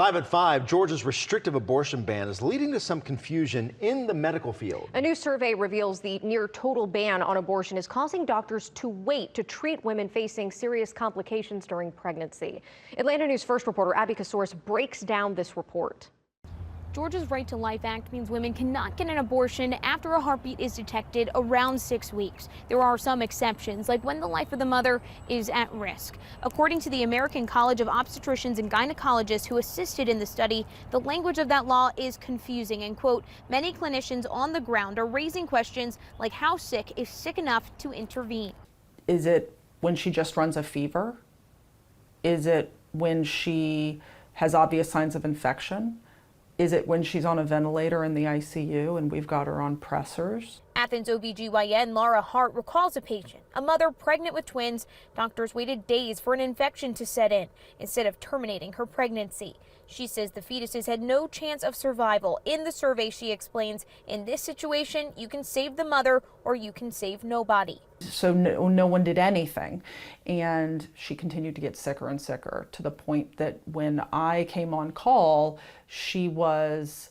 Live at 5, Georgia's restrictive abortion ban is leading to some confusion in the medical field. A new survey reveals the near total ban on abortion is causing doctors to wait to treat women facing serious complications during pregnancy. Atlanta News First reporter Abby Kasoris breaks down this report. Georgia's Right to Life Act means women cannot get an abortion after a heartbeat is detected around 6 weeks. There are some exceptions, like when the life of the mother is at risk. According to the American College of Obstetricians and Gynecologists who assisted in the study, the language of that law is confusing and, quote, many clinicians on the ground are raising questions like how sick is sick enough to intervene. Is it when she just runs a fever? Is it when she has obvious signs of infection? Is it when she's on a ventilator in the ICU and we've got her on pressors? Athens OBGYN Laura Hart recalls a patient, a mother pregnant with twins. Doctors waited days for an infection to set in instead of terminating her pregnancy. She says the fetuses had no chance of survival. In the survey, she explains, in this situation, you can save the mother or you can save nobody. So no one did anything. And she continued to get sicker and sicker to the point that when I came on call, she was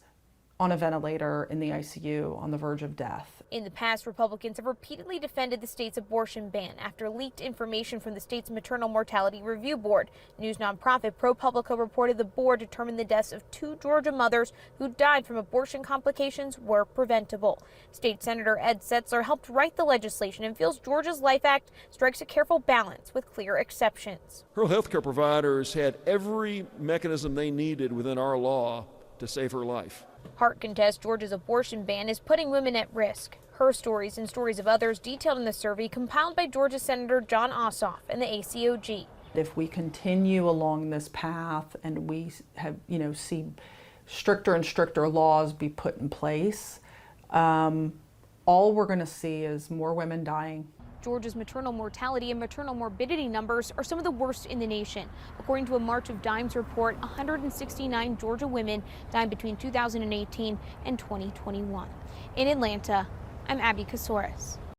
on a ventilator in the ICU on the verge of death. In the past, Republicans have repeatedly defended the state's abortion ban after leaked information from the state's Maternal Mortality Review Board. News nonprofit ProPublica reported the board determined the deaths of 2 Georgia mothers who died from abortion complications were preventable. State Senator Ed Setzler helped write the legislation and feels Georgia's Life Act strikes a careful balance with clear exceptions. Rural health care providers had every mechanism they needed within our law to save her life. Hart contests Georgia's abortion ban is putting women at risk. Her stories and stories of others detailed in the survey compiled by Georgia Senator Jon Ossoff and the ACOG. If we continue along this path and we have, see stricter and stricter laws be put in place, all we're going to see is more women dying. Georgia's maternal mortality and maternal morbidity numbers are some of the worst in the nation. According to a March of Dimes report, 169 Georgia women died between 2018 and 2021. In Atlanta, I'm Abby Kasoris.